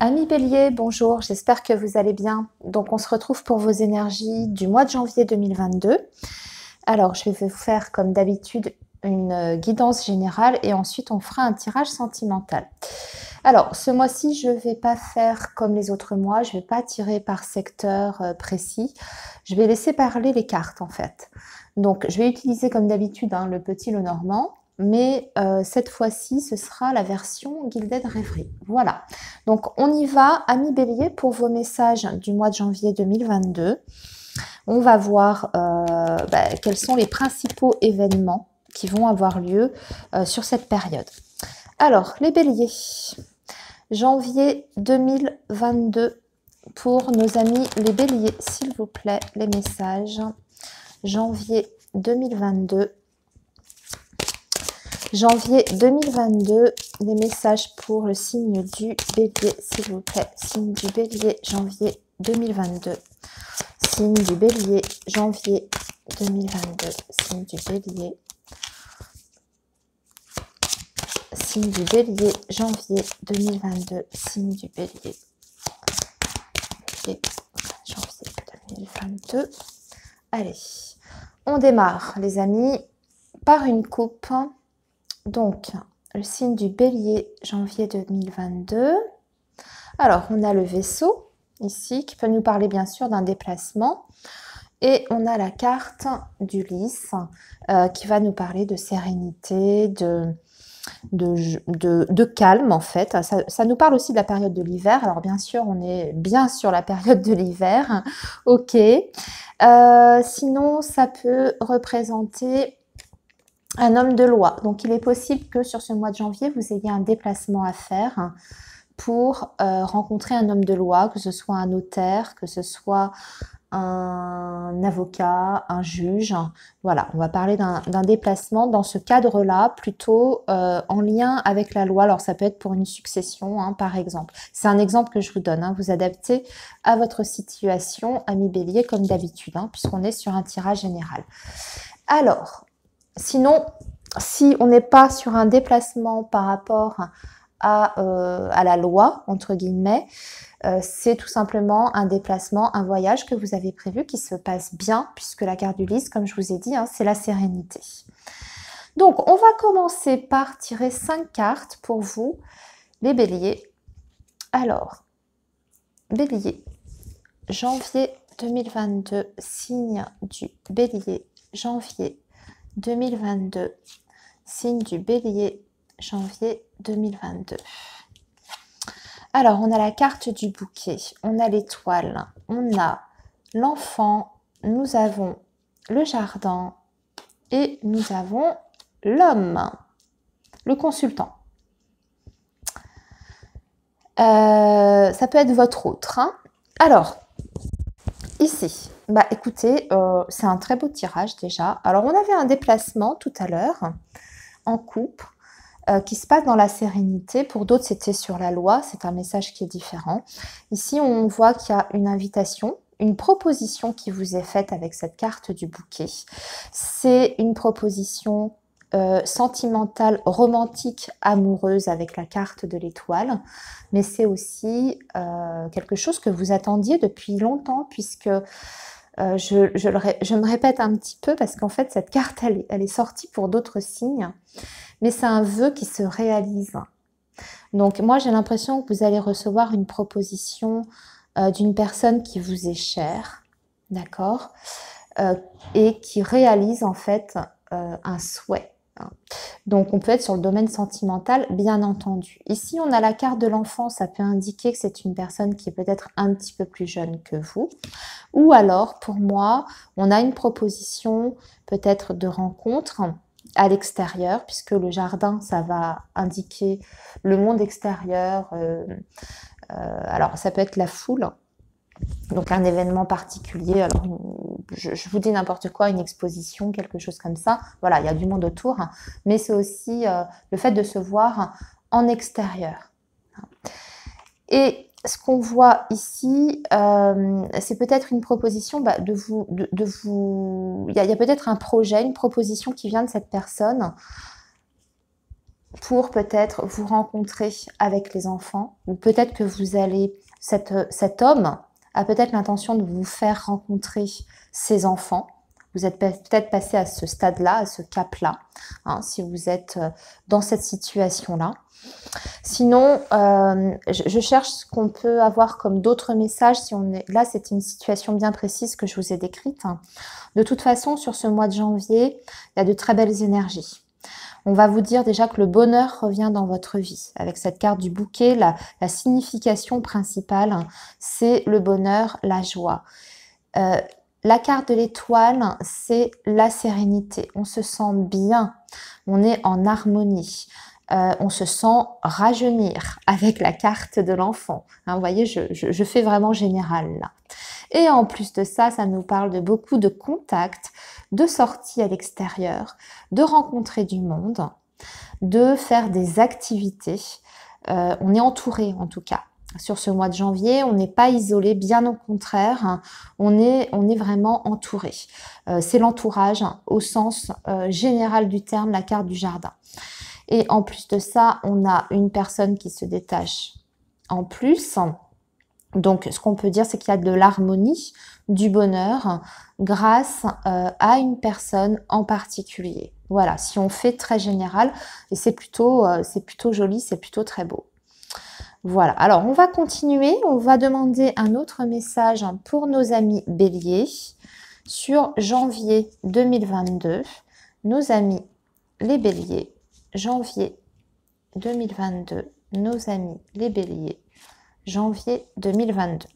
Amis Bélier, bonjour, j'espère que vous allez bien. Donc on se retrouve pour vos énergies du mois de janvier 2022. Alors je vais vous faire comme d'habitude une guidance générale et ensuite on fera un tirage sentimental. Alors ce mois-ci je ne vais pas faire comme les autres mois, je ne vais pas tirer par secteur précis. Je vais laisser parler les cartes en fait. Donc je vais utiliser comme d'habitude le petit Lenormand. Mais cette fois-ci, ce sera la version Gilded Rêverie. Voilà. Donc, on y va, amis Bélier, pour vos messages du mois de janvier 2022. On va voir quels sont les principaux événements qui vont avoir lieu sur cette période. Alors, les Béliers, janvier 2022, pour nos amis les Béliers, s'il vous plaît, les messages. Janvier 2022. Janvier 2022, les messages pour le signe du Bélier, s'il vous plaît. Signe du Bélier, janvier 2022. Signe du Bélier, janvier 2022. Signe du Bélier. Signe du Bélier, janvier 2022. Signe du Bélier. Janvier 2022. Allez, on démarre, les amis, par une coupe. Donc, le signe du Bélier, janvier 2022. Alors, on a le vaisseau, ici, qui peut nous parler bien sûr d'un déplacement. Et on a la carte du lys, qui va nous parler de sérénité, de calme, en fait. Ça nous parle aussi de la période de l'hiver. Alors, bien sûr, on est bien sur la période de l'hiver. Ok. Sinon, ça peut représenter un homme de loi. Donc, il est possible que sur ce mois de janvier, vous ayez un déplacement à faire pour rencontrer un homme de loi, que ce soit un notaire, que ce soit un avocat, un juge. Voilà, on va parler d'un déplacement dans ce cadre-là, plutôt en lien avec la loi. Alors, ça peut être pour une succession, par exemple. C'est un exemple que je vous donne. Vous adaptez à votre situation, ami Bélier, comme d'habitude, puisqu'on est sur un tirage général. Alors, sinon, si on n'est pas sur un déplacement par rapport à la loi, entre guillemets, c'est tout simplement un déplacement, un voyage que vous avez prévu qui se passe bien, puisque la carte du lys, comme je vous ai dit, c'est la sérénité. Donc, on va commencer par tirer 5 cartes pour vous, les béliers. Alors, bélier, janvier 2022, signe du bélier, janvier 2022, signe du bélier, janvier 2022. Alors, on a la carte du bouquet, on a l'étoile, on a l'enfant, nous avons le jardin et nous avons l'homme, le consultant. Ça peut être votre autre. Alors, ici, écoutez, c'est un très beau tirage déjà. Alors, on avait un déplacement tout à l'heure en couple qui se passe dans la sérénité. Pour d'autres, c'était sur la loi. C'est un message qui est différent. Ici, on voit qu'il y a une invitation, une proposition qui vous est faite avec cette carte du bouquet. C'est une proposition sentimentale, romantique, amoureuse avec la carte de l'étoile. Mais c'est aussi quelque chose que vous attendiez depuis longtemps, puisque je me répète un petit peu parce qu'en fait, cette carte, elle est sortie pour d'autres signes. Mais c'est un vœu qui se réalise. Donc, moi, j'ai l'impression que vous allez recevoir une proposition d'une personne qui vous est chère, d'accord, et qui réalise en fait un souhait. Donc, on peut être sur le domaine sentimental, bien entendu. Ici, on a la carte de l'enfant. Ça peut indiquer que c'est une personne qui est peut-être un petit peu plus jeune que vous. Ou alors, pour moi, on a une proposition peut-être de rencontre à l'extérieur, puisque le jardin, ça va indiquer le monde extérieur. Alors, ça peut être la foule, donc un événement particulier. Alors, je vous dis n'importe quoi, une exposition, quelque chose comme ça. Voilà, il y a du monde autour, mais c'est aussi le fait de se voir en extérieur. Et ce qu'on voit ici, c'est peut-être une proposition de vous... Il y a peut-être un projet, une proposition qui vient de cette personne pour peut-être vous rencontrer avec les enfants, ou peut-être que vous allez, cet homme a peut-être l'intention de vous faire rencontrer ses enfants. Vous êtes peut-être passé à ce stade-là, à ce cap-là, hein, si vous êtes dans cette situation-là. Sinon, je cherche ce qu'on peut avoir comme d'autres messages. Si on est là, c'est une situation bien précise que je vous ai décrite. De toute façon, sur ce mois de janvier, il y a de très belles énergies. On va vous dire déjà que le bonheur revient dans votre vie. Avec cette carte du bouquet, la signification principale, c'est le bonheur, la joie. La carte de l'étoile, c'est la sérénité. On se sent bien, on est en harmonie. On se sent rajeunir avec la carte de l'enfant. Hein, vous voyez, je fais vraiment général là. Et en plus de ça, ça nous parle de beaucoup de contacts, de sorties à l'extérieur, de rencontrer du monde, de faire des activités. On est entouré en tout cas. Sur ce mois de janvier, on n'est pas isolé, bien au contraire, hein, on est vraiment entouré. C'est l'entourage hein, au sens général du terme, la carte du jardin. Et en plus de ça, on a une personne qui se détache en plus. Donc, ce qu'on peut dire, c'est qu'il y a de l'harmonie, du bonheur, grâce à une personne en particulier. Voilà, si on fait très général, et c'est plutôt joli, c'est plutôt très beau. Voilà, alors on va continuer, on va demander un autre message pour nos amis béliers sur janvier 2022. Nos amis les béliers, janvier 2022, nos amis les béliers, janvier 2022.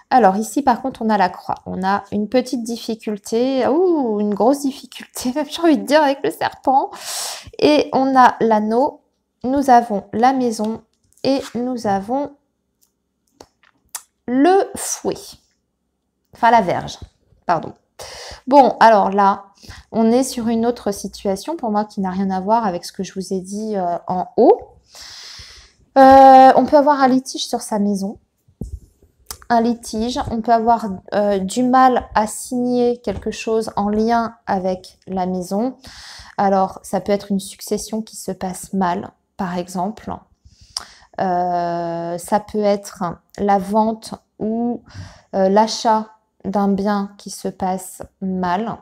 Alors ici par contre on a la croix, on a une petite difficulté, ou une grosse difficulté, même j'ai envie de dire avec le serpent, et on a l'anneau, nous avons la maison et nous avons le fouet, enfin la verge, pardon. Bon, alors là, on est sur une autre situation, pour moi, qui n'a rien à voir avec ce que je vous ai dit en haut. On peut avoir un litige sur sa maison. Un litige, on peut avoir du mal à signer quelque chose en lien avec la maison. Alors, ça peut être une succession qui se passe mal, par exemple. Ça peut être la vente ou l'achat d'un bien qui se passe mal.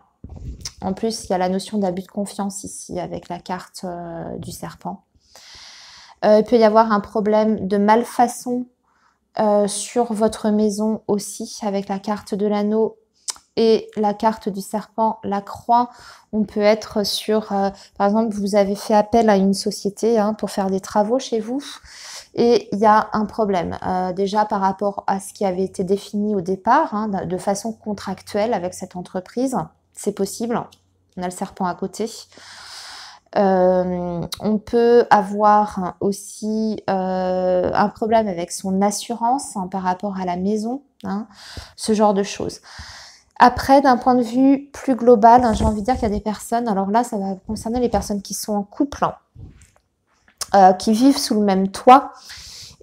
En plus, il y a la notion d'abus de confiance ici avec la carte du serpent. Il peut y avoir un problème de malfaçon sur votre maison aussi avec la carte de l'anneau et la carte du serpent, la croix. On peut être sur, par exemple, vous avez fait appel à une société hein, pour faire des travaux chez vous. Et il y a un problème, déjà par rapport à ce qui avait été défini au départ, hein, de façon contractuelle avec cette entreprise, c'est possible, on a le serpent à côté. On peut avoir aussi un problème avec son assurance hein, par rapport à la maison, hein, ce genre de choses. Après, d'un point de vue plus global, hein, j'ai envie de dire qu'il y a des personnes, alors là ça va concerner les personnes qui sont en couple, qui vivent sous le même toit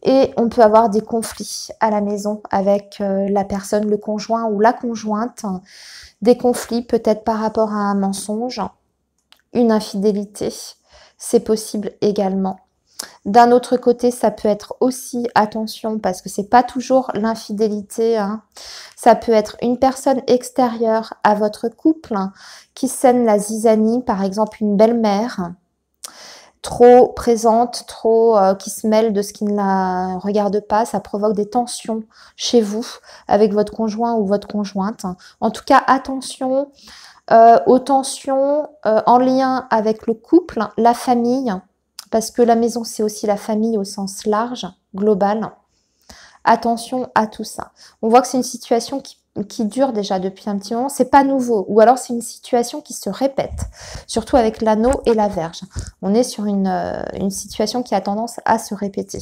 et on peut avoir des conflits à la maison avec la personne, le conjoint ou la conjointe, des conflits peut-être par rapport à un mensonge, une infidélité, c'est possible également. D'un autre côté, ça peut être aussi, attention, parce que c'est pas toujours l'infidélité, hein, ça peut être une personne extérieure à votre couple hein, qui sème la zizanie, par exemple une belle-mère, trop présente, trop qui se mêle de ce qui ne la regarde pas, ça provoque des tensions chez vous avec votre conjoint ou votre conjointe. En tout cas, attention aux tensions en lien avec le couple, la famille, parce que la maison c'est aussi la famille au sens large, global. Attention à tout ça. On voit que c'est une situation qui dure déjà depuis un petit moment, c'est pas nouveau, ou alors c'est une situation qui se répète, surtout avec l'anneau et la verge. On est sur une situation qui a tendance à se répéter.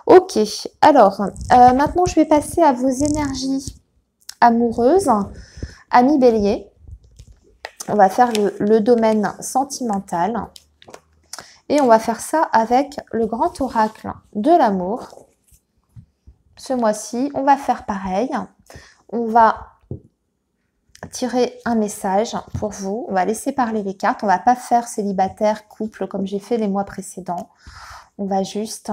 Ok, alors maintenant je vais passer à vos énergies amoureuses, amis bélier. On va faire le domaine sentimental et on va faire ça avec le grand oracle de l'amour. Ce mois-ci, on va faire pareil. On va tirer un message pour vous. On va laisser parler les cartes. On va pas faire célibataire, couple, comme j'ai fait les mois précédents. On va juste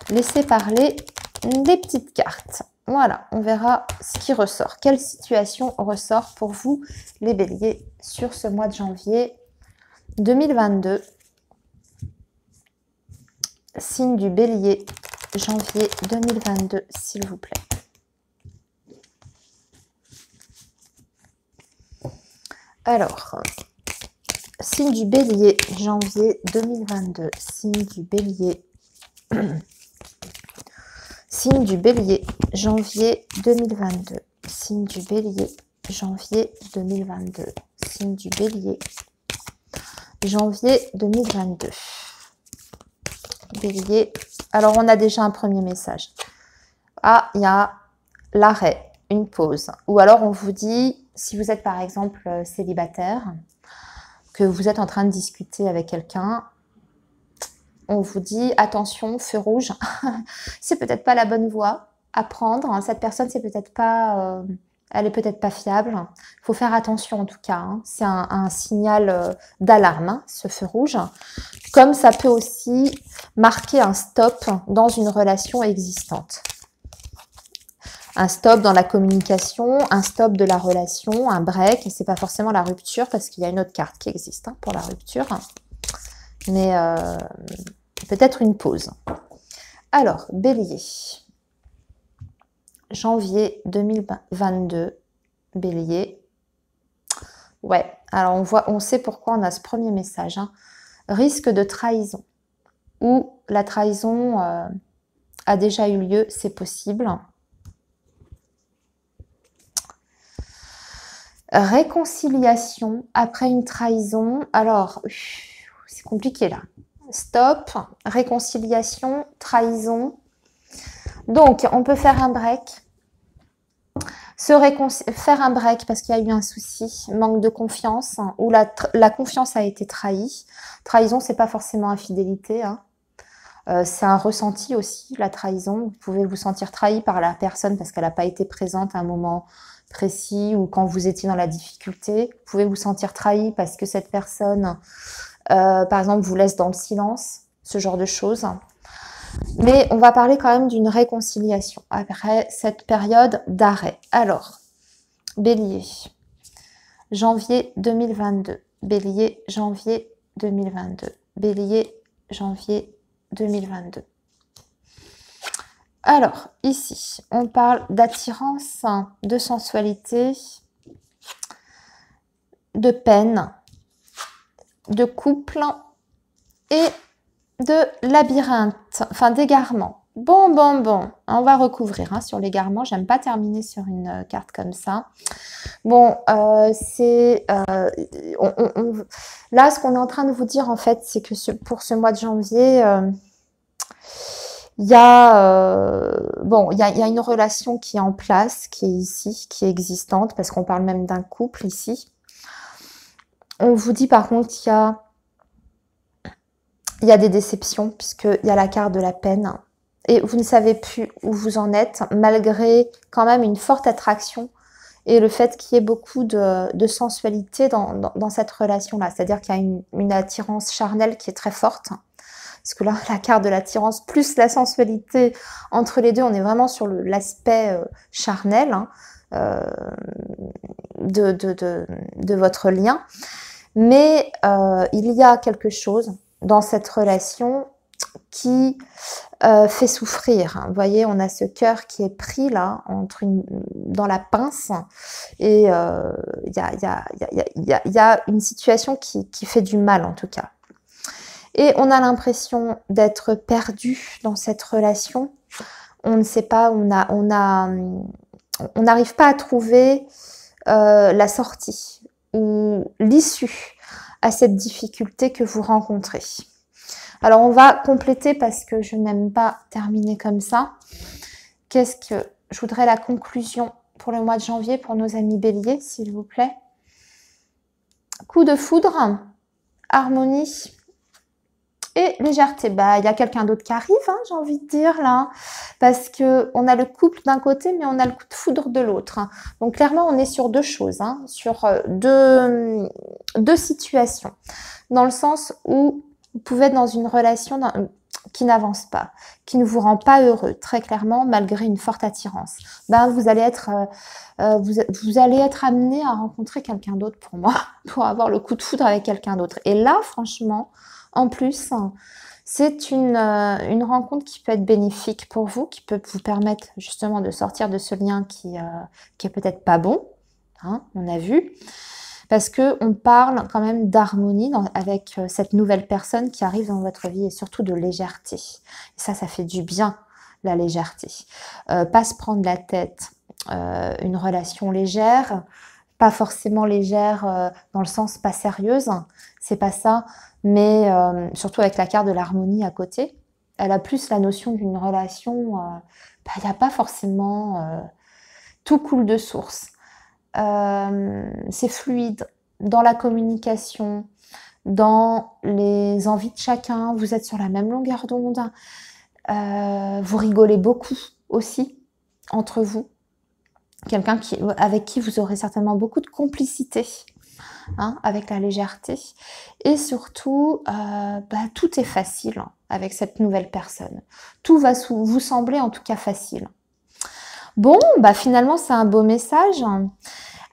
laisser parler des petites cartes. Voilà, on verra ce qui ressort. Quelle situation ressort pour vous, les béliers, sur ce mois de janvier 2022. Signe du bélier, janvier 2022, s'il vous plaît. Alors, signe du bélier, janvier 2022. Signe du bélier. Signe du bélier, janvier 2022. Signe du bélier, janvier 2022. Signe du bélier, janvier 2022. Bélier. Alors, on a déjà un premier message. Ah, il y a l'arrêt, une pause. Ou alors, on vous dit, si vous êtes par exemple célibataire, que vous êtes en train de discuter avec quelqu'un, on vous dit, attention, feu rouge, c'est peut-être pas la bonne voie à prendre. Cette personne, c'est peut-être pas, elle est peut-être pas fiable. Il faut faire attention en tout cas. Hein. C'est un signal d'alarme, hein, ce feu rouge. Comme ça peut aussi marquer un stop dans une relation existante. Un stop dans la communication, un stop de la relation, un break. Et c'est pas forcément la rupture parce qu'il y a une autre carte qui existe hein, pour la rupture. Mais peut-être une pause. Alors, bélier. Janvier 2022. Bélier. Ouais, alors on sait pourquoi on a ce premier message. Hein. Risque de trahison. Ou la trahison a déjà eu lieu, c'est possible. Réconciliation après une trahison. Alors, c'est compliqué là. Stop, réconciliation, trahison. Donc, on peut faire un break. Faire un break parce qu'il y a eu un souci, manque de confiance, hein, ou la confiance a été trahie. Trahison, c'est pas forcément infidélité. Hein. C'est un ressenti aussi, la trahison. Vous pouvez vous sentir trahi par la personne parce qu'elle n'a pas été présente à un moment précis ou quand vous étiez dans la difficulté. Vous pouvez vous sentir trahi parce que cette personne, par exemple, vous laisse dans le silence, ce genre de choses. Mais on va parler quand même d'une réconciliation après cette période d'arrêt. Alors, bélier, janvier 2022. Bélier, janvier 2022. Bélier, janvier 2022. Alors, ici, on parle d'attirance, de sensualité, de peine, de couple et de labyrinthe, enfin d'égarement. Bon, on va recouvrir hein, sur l'égarement. J'aime pas terminer sur une carte comme ça. Bon, là, ce qu'on est en train de vous dire, en fait, c'est que pour ce mois de janvier, il y a une relation qui est en place, qui est ici, qui est existante, parce qu'on parle même d'un couple ici. On vous dit par contre qu'il y a des déceptions, puisqu'il y a la carte de la peine. Et vous ne savez plus où vous en êtes, malgré quand même une forte attraction et le fait qu'il y ait beaucoup de sensualité dans cette relation-là. C'est-à-dire qu'il y a une attirance charnelle qui est très forte. Parce que là, la carte de l'attirance plus la sensualité, entre les deux, on est vraiment sur l'aspect charnel hein, de votre lien. Mais il y a quelque chose dans cette relation qui fait souffrir. Vous voyez, on a ce cœur qui est pris là, dans la pince, et il y a une situation qui fait du mal en tout cas. Et on a l'impression d'être perdu dans cette relation. On ne sait pas, on n'arrive pas à trouver la sortie ou l'issue à cette difficulté que vous rencontrez. Alors, on va compléter parce que je n'aime pas terminer comme ça. Je voudrais la conclusion pour le mois de janvier pour nos amis béliers, s'il vous plaît. Coup de foudre, harmonie, Et légèreté, bah, il y a quelqu'un d'autre qui arrive, hein, j'ai envie de dire là, parce qu'on a le couple d'un côté, mais on a le coup de foudre de l'autre. Hein. Donc clairement, on est sur deux choses, hein, sur deux situations, dans le sens où vous pouvez être dans une relation qui n'avance pas, qui ne vous rend pas heureux, très clairement, malgré une forte attirance. Ben, vous allez être amené à rencontrer quelqu'un d'autre pour moi, pour avoir le coup de foudre avec quelqu'un d'autre. Et là, franchement, en plus, c'est une rencontre qui peut être bénéfique pour vous, qui peut vous permettre justement de sortir de ce lien qui est peut-être pas bon, hein, on a vu, parce qu'on parle quand même d'harmonie avec cette nouvelle personne qui arrive dans votre vie et surtout de légèreté. Et ça fait du bien, la légèreté. Pas se prendre la tête, une relation légère, pas forcément légère dans le sens pas sérieuse, c'est pas ça, mais surtout avec la carte de l'harmonie à côté, elle a plus la notion d'une relation, il n'y a pas forcément tout coule de source. C'est fluide dans la communication, dans les envies de chacun, vous êtes sur la même longueur d'onde, vous rigolez beaucoup aussi entre vous, quelqu'un avec qui vous aurez certainement beaucoup de complicité, hein, avec la légèreté, et surtout tout est facile avec cette nouvelle personne, tout va vous sembler en tout cas facile. Bon, finalement c'est un beau message.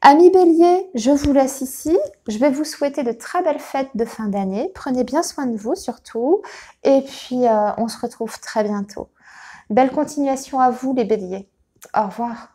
Amis Bélier, je vous laisse ici. Je vais vous souhaiter de très belles fêtes de fin d'année. Prenez bien soin de vous surtout. Et puis, on se retrouve très bientôt. Belle continuation à vous les Béliers. Au revoir.